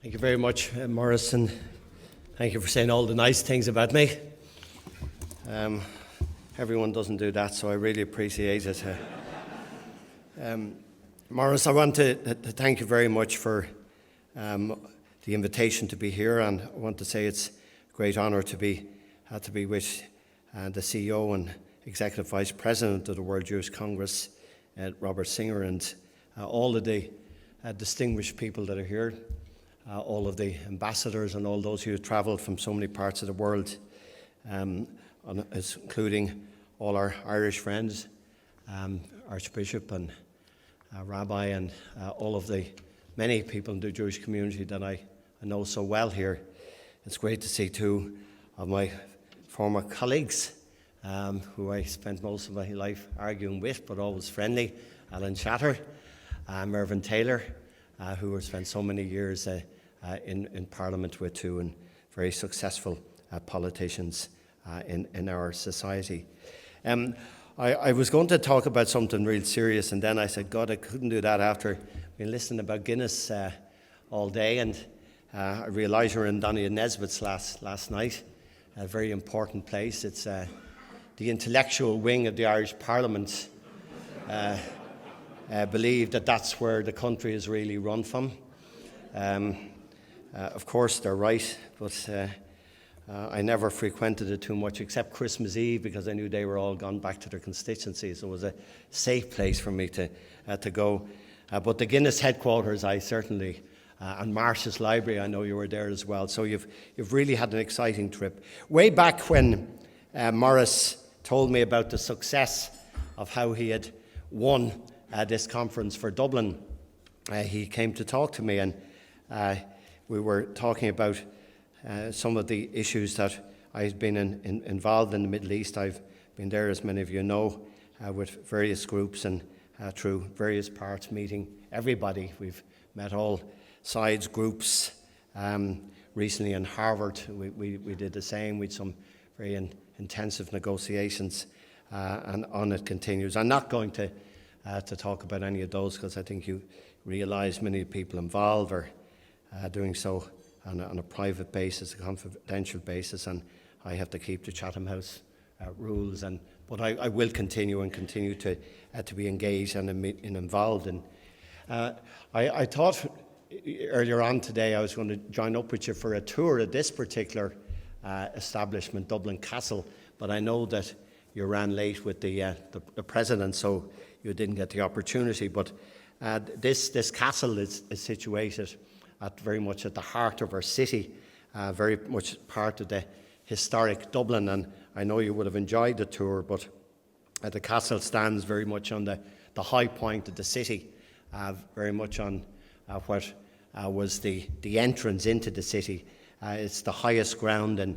Thank you very much, Morrison. Thank you for saying all the nice things about me. Everyone doesn't do that, so I really appreciate it. Morris, I want to thank you very much for the invitation to be here, and I want to say it's a great honour to be with the CEO and Executive Vice President of the World Jewish Congress, Robert Singer, and all of the distinguished people that are here. All of the ambassadors and all those who have travelled from so many parts of the world, including all our Irish friends, Archbishop and Rabbi, and all of the many people in the Jewish community that I know so well here. It's great to see two of my former colleagues who I spent most of my life arguing with, but always friendly, Alan Shatter, Mervyn Taylor, who have spent so many years in Parliament with too, and very successful politicians in our society. I was going to talk about something real serious, and then I said, God, I couldn't do that after being listening about Guinness all day, and I realised you were in Donny and Nesbitt's last night, a very important place. It's the intellectual wing of the Irish Parliament believe that that's where the country is really run from. Of course, they're right, but I never frequented it too much except Christmas Eve because I knew they were all gone back to their constituencies. So it was a safe place for me to go. But the Guinness headquarters, I certainly, and Marsh's Library, I know you were there as well. So you've really had an exciting trip. Way back when Morris told me about the success of how he had won this conference for Dublin, he came to talk to me, and we were talking about some of the issues that I've been involved in the Middle East. I've been there, as many of you know, with various groups and through various parts, meeting everybody. We've met all sides, groups. Recently in Harvard, we did the same with some very intensive negotiations, and on it continues. I'm not going to talk about any of those because I think you realise many people involved are doing so on a private basis, a confidential basis, and I have to keep the Chatham House rules. But I will continue to be engaged and involved. And I thought earlier on today I was going to join up with you for a tour of this particular establishment, Dublin Castle, but I know that you ran late with the president, so you didn't get the opportunity. But this castle is situated very much at the heart of our city, very much part of the historic Dublin, and I know you would have enjoyed the tour, but the castle stands very much on the high point of the city, very much on what was the entrance into the city. It's the highest ground in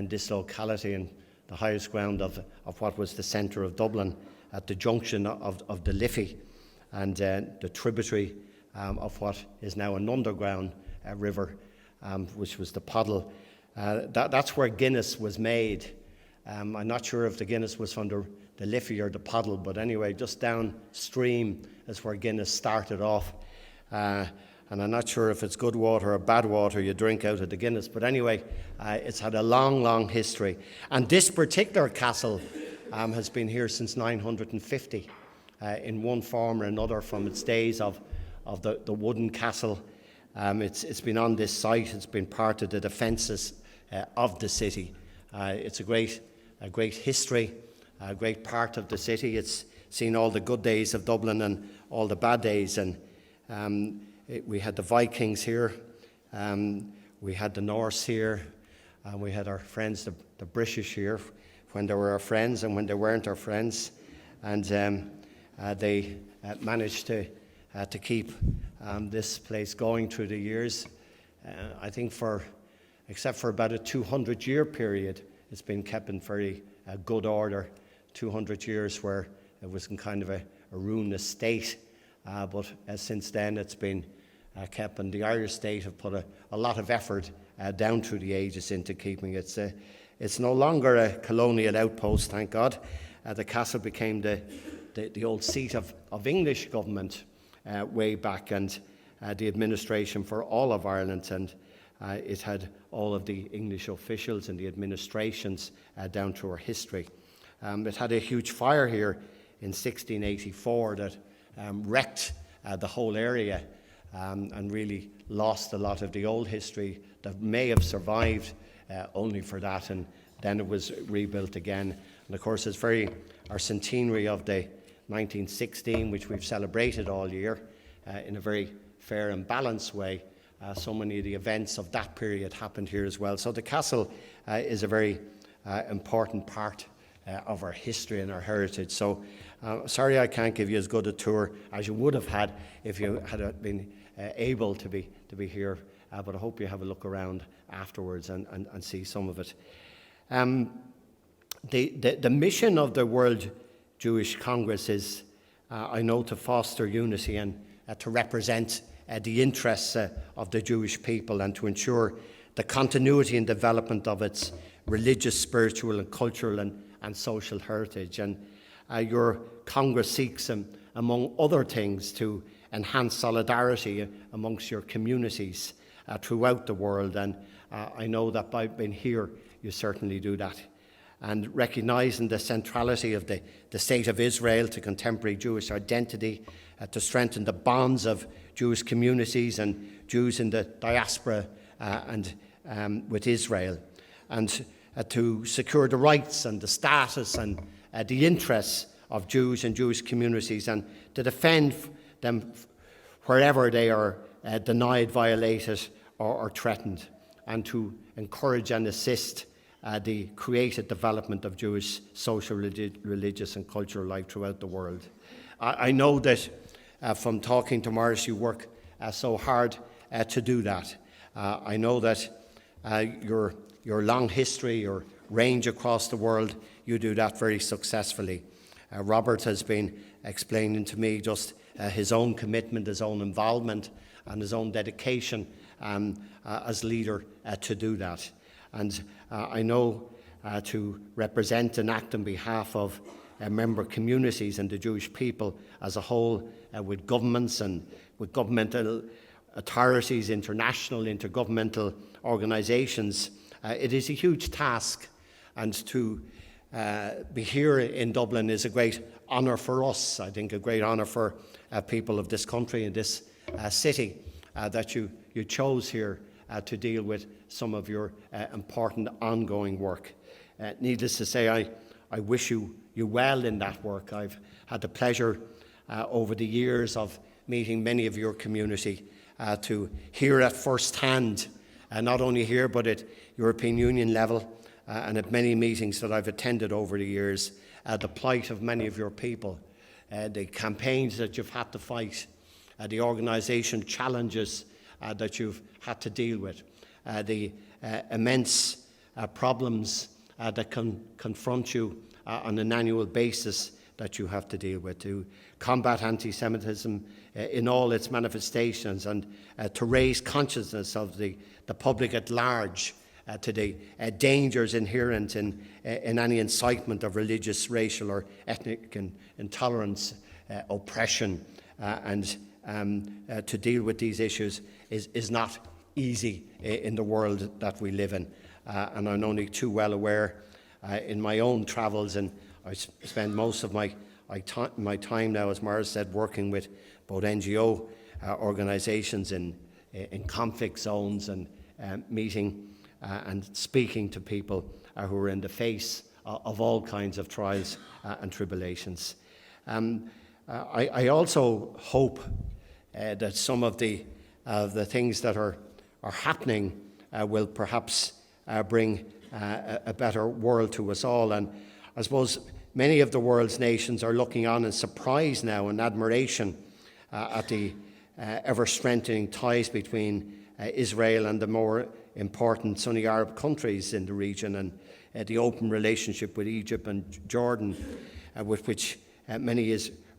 this locality, and the highest ground of what was the centre of Dublin, at the junction of the Liffey and the tributary of what is now an underground river, which was the Poddle. That's where Guinness was made. I'm not sure if the Guinness was from the Liffey or the Poddle, but anyway, just downstream is where Guinness started off. And I'm not sure if it's good water or bad water you drink out of the Guinness, but anyway, it's had a long, long history. And this particular castle has been here since 950 in one form or another, from its days of the wooden castle. It's been on this site. It's been part of the defences of the city. It's a great history, a great part of the city. It's seen all the good days of Dublin and all the bad days. And we had the Vikings here, we had the Norse here, we had our friends, the British here, when they were our friends and when they weren't our friends. And they managed to keep this place going through the years. I think except for about a 200-year period, it's been kept in very good order. 200 years where it was in kind of a ruinous state, but since then it's been kept, and the Irish state have put a lot of effort down through the ages into keeping it. It's no longer a colonial outpost, thank God. The castle became the old seat of English government way back, and the administration for all of Ireland, and it had all of the English officials and the administrations down through our history. It had a huge fire here in 1684 that wrecked the whole area and really lost a lot of the old history that may have survived only for that, and then it was rebuilt again. And of course, it's our centenary of the 1916, which we've celebrated all year in a very fair and balanced way. So many of the events of that period happened here as well. So the castle is a very important part of our history and our heritage. So sorry I can't give you as good a tour as you would have had if you had been able to be here, but I hope you have a look around afterwards and see some of it. The mission of the World Jewish Congress is, I know, to foster unity and to represent the interests of the Jewish people and to ensure the continuity and development of its religious, spiritual and cultural and social heritage. And your Congress seeks, among other things, to enhance solidarity amongst your communities throughout the world. And I know that by being here, you certainly do that. And recognising the centrality of the State of Israel to contemporary Jewish identity, to strengthen the bonds of Jewish communities and Jews in the diaspora and with Israel, and to secure the rights and the status and the interests of Jews and Jewish communities, and to defend them wherever they are denied, violated or threatened, and to encourage and assist the creative development of Jewish social, religious and cultural life throughout the world. I know that from talking to Morris, you work so hard to do that. I know that your long history, your range across the world, you do that very successfully. Robert has been explaining to me just his own commitment, his own involvement and his own dedication as leader to do that. And I know to represent and act on behalf of member communities and the Jewish people as a whole, with governments and with governmental authorities, international, intergovernmental organisations. It is a huge task, and to be here in Dublin is a great honour for us. I think a great honour for people of this country and this city that you chose here to deal with some of your important ongoing work. Needless to say, I wish you well in that work. I've had the pleasure over the years of meeting many of your community to hear at first hand, not only here but at European Union level and at many meetings that I've attended over the years, the plight of many of your people, the campaigns that you've had to fight, the organisation challenges that you've had to deal with, the immense problems that can confront you on an annual basis that you have to deal with, to combat anti-Semitism in all its manifestations, and to raise consciousness of the public at large to the dangers inherent in any incitement of religious, racial or ethnic intolerance, oppression, and to deal with these issues is not easy in the world that we live in. And I'm only too well aware in my own travels, and I spend most of my time now, as Mara said, working with both NGO organisations in conflict zones and meeting and speaking to people who are in the face of all kinds of trials and tribulations. I also hope that some of the things that are happening will perhaps bring a better world to us all. And I suppose many of the world's nations are looking on in surprise now and admiration at the ever-strengthening ties between Israel and the more important Sunni Arab countries in the region, and the open relationship with Egypt and Jordan, with which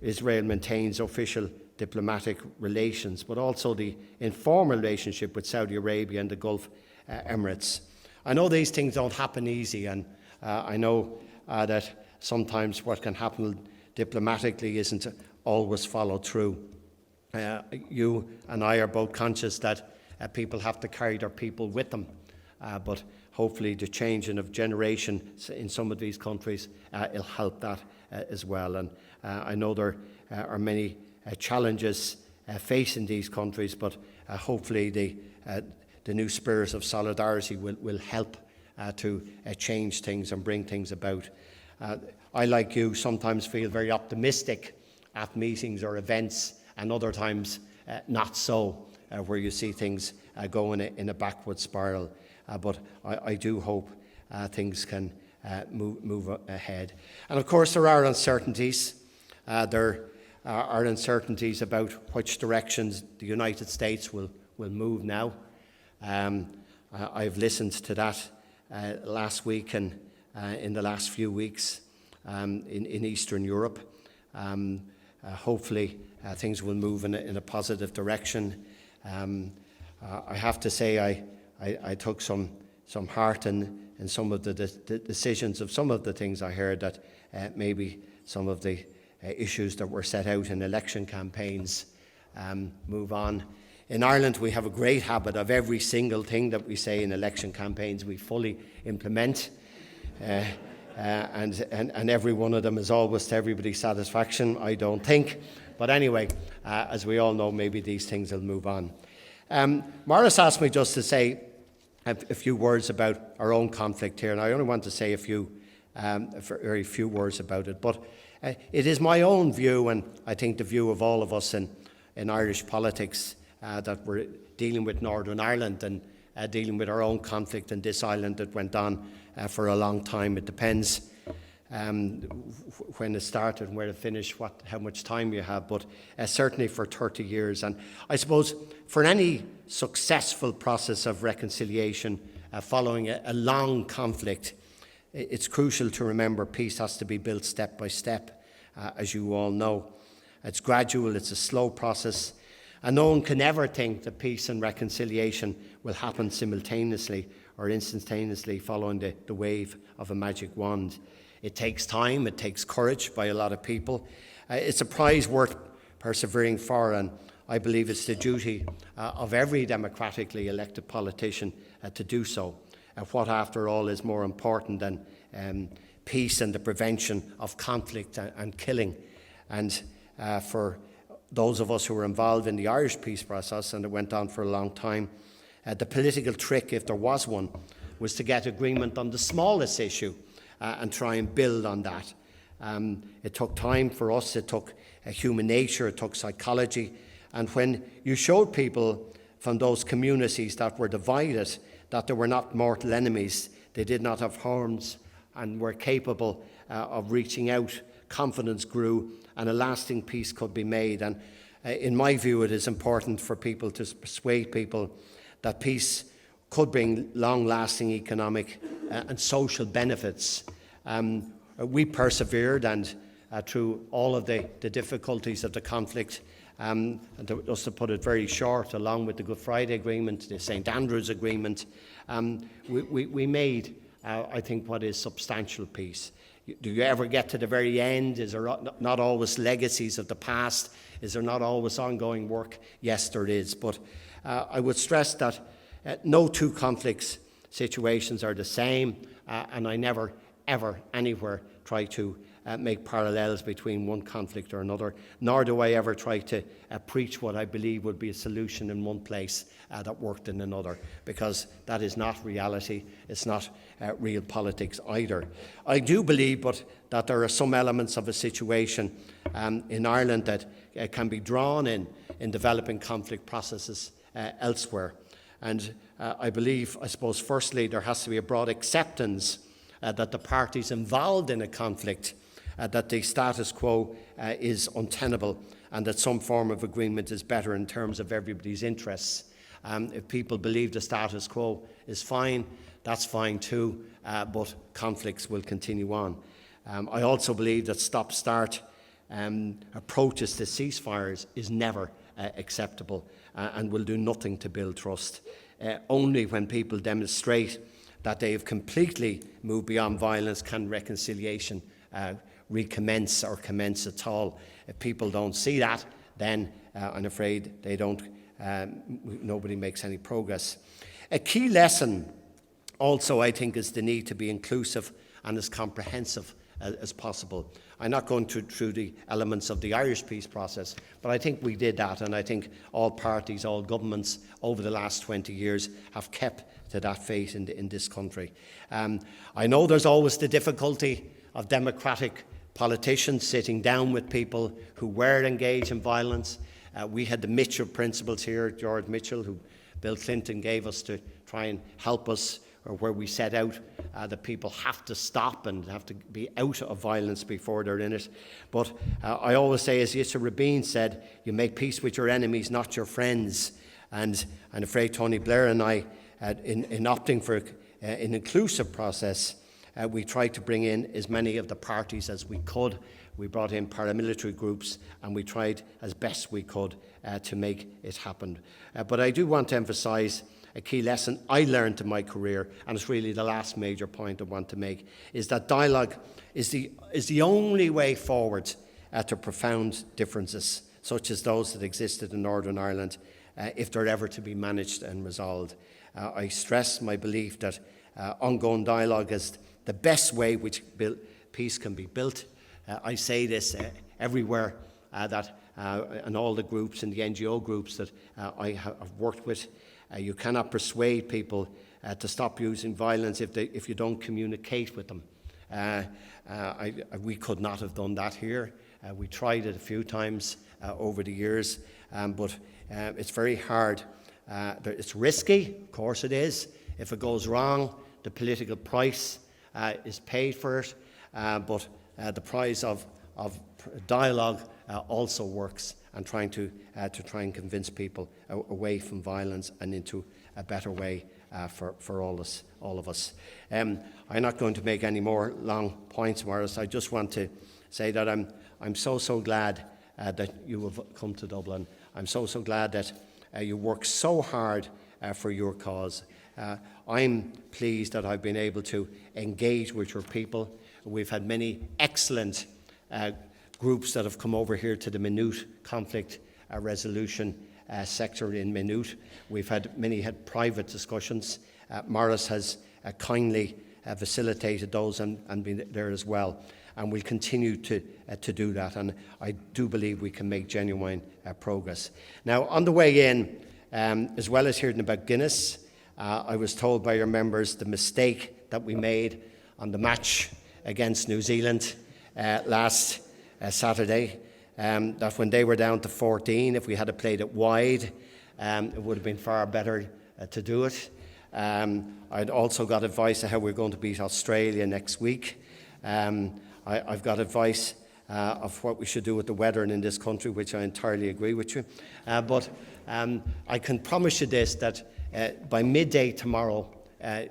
Israel maintains official diplomatic relations, but also the informal relationship with Saudi Arabia and the Gulf Emirates. I know these things don't happen easy, and I know that sometimes what can happen diplomatically isn't always followed through. You and I are both conscious that people have to carry their people with them, but hopefully the changing of generation in some of these countries will help that as well. And I know there are many challenges facing these countries, but hopefully the new spirit of solidarity will help to change things and bring things about. I, like you, sometimes feel very optimistic at meetings or events, and other times not so, where you see things go in a backward spiral. But I do hope things can move ahead. And of course there are uncertainties. There are uncertainties about which directions the United States will move now. I've listened to that last week and in the last few weeks in Eastern Europe. Hopefully things will move in a positive direction. I have to say I took some heart in some of the decisions of some of the things I heard, that maybe some of the issues that were set out in election campaigns move on. In Ireland, we have a great habit of every single thing that we say in election campaigns we fully implement. And every one of them is always to everybody's satisfaction, I don't think. But anyway, as we all know, maybe these things will move on. Maurice asked me just to say a few words about our own conflict here, and I only want to say very few words about it. But it is my own view, and I think the view of all of us in Irish politics, that we're dealing with Northern Ireland and dealing with our own conflict in this island that went on for a long time. It depends when it started and where it finished, how much time you have, but certainly for 30 years. And I suppose for any successful process of reconciliation following a long conflict, it's crucial to remember peace has to be built step by step, as you all know. It's gradual, it's a slow process, and no one can ever think that peace and reconciliation will happen simultaneously or instantaneously following the wave of a magic wand. It takes time, it takes courage by a lot of people. It's a prize worth persevering for, and I believe it's the duty of every democratically elected politician to do so. What, after all, is more important than peace and the prevention of conflict and killing? And for those of us who were involved in the Irish peace process, and it went on for a long time, the political trick, if there was one, was to get agreement on the smallest issue and try and build on that. It took time for us, it took human nature, it took psychology. And when you showed people from those communities that were divided that they were not mortal enemies, they did not have horns and were capable of reaching out, confidence grew, and a lasting peace could be made. And in my view, it is important for people to persuade people that peace could bring long-lasting economic and social benefits. We persevered, and through all of the difficulties of the conflict, and just to put it very short, along with the Good Friday Agreement, the St. Andrews Agreement, we made, I think, what is substantial peace. Do you ever get to the very end? Is there not always legacies of the past? Is there not always ongoing work? Yes, there is. But I would stress that no two conflict situations are the same, and I never, ever, anywhere try to make parallels between one conflict or another, nor do I ever try to preach what I believe would be a solution in one place that worked in another, because that is not reality. It's not real politics either. I do believe, but that there are some elements of a situation in Ireland that can be drawn in developing conflict processes elsewhere. And I believe, I suppose, firstly, there has to be a broad acceptance that the parties involved in a conflict, that the status quo is untenable, and that some form of agreement is better in terms of everybody's interests. If people believe the status quo is fine, that's fine too, but conflicts will continue on. I also believe that stop-start approaches to ceasefires is never acceptable and will do nothing to build trust. Only when people demonstrate that they have completely moved beyond violence can reconciliation recommence or commence at all. If people don't see that, then I'm afraid they don't. Nobody makes any progress. A key lesson also, I think, is the need to be inclusive and as comprehensive as possible. I'm not going through the elements of the Irish peace process, but I think we did that, and I think all parties, all governments over the last 20 years have kept to that fate in this country. I know there's always the difficulty of democratic politicians sitting down with people who were engaged in violence. We had the Mitchell principles here, George Mitchell, who Bill Clinton gave us to try and help us, or where we set out that people have to stop and have to be out of violence before they're in it. But I always say, as Yitzhak Rabin said, you make peace with your enemies, not your friends. And I'm afraid Tony Blair and I, in opting for an inclusive process, we tried to bring in as many of the parties as we could. We brought in paramilitary groups, and we tried as best we could to make it happen. But I do want to emphasise a key lesson I learned in my career, and it's really the last major point I want to make, is that dialogue is the only way forward to profound differences, such as those that existed in Northern Ireland, if they're ever to be managed and resolved. I stress my belief that ongoing dialogue is the best way which peace can be built. I say this everywhere and all the groups and the NGO groups that I have worked with. You cannot persuade people to stop using violence if you don't communicate with them. We could not have done that here. We tried it a few times over the years, but it's very hard. It's risky, of course it is. If it goes wrong, the political price is paid for it, but the price of dialogue also works, and trying to convince people away from violence and into a better way for all of us. I'm not going to make any more long points, Morris. I just want to say that I'm so glad that you have come to Dublin. I'm so glad that you work so hard for your cause. I'm pleased that I've been able to engage with your people. We've had many excellent groups that have come over here to the Minute conflict resolution sector in Minute. We've had private discussions. Morris has kindly facilitated those and been there as well. And we'll continue to do that. And I do believe we can make genuine progress. Now, on the way in, as well as hearing about Guinness, I was told by your members the mistake that we made on the match against New Zealand last Saturday, that when they were down to 14, if we had played it wide, it would have been far better to do it. I'd also got advice on how we're going to beat Australia next week. I've got advice of what we should do with the weather in this country, which I entirely agree with you. But I can promise you this, that by midday tomorrow,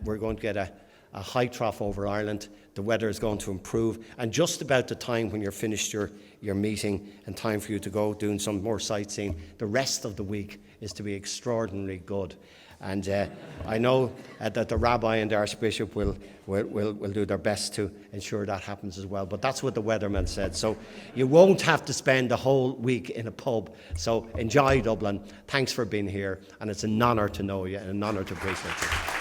we're going to get a high trough over Ireland. The weather is going to improve, and just about the time when you're finished your meeting and time for you to go doing some more sightseeing, the rest of the week is to be extraordinarily good. And I know that the rabbi and the archbishop will do their best to ensure that happens as well. But that's what the weatherman said. So you won't have to spend the whole week in a pub. So enjoy Dublin. Thanks for being here, and it's an honour to know you and an honour to appreciate you.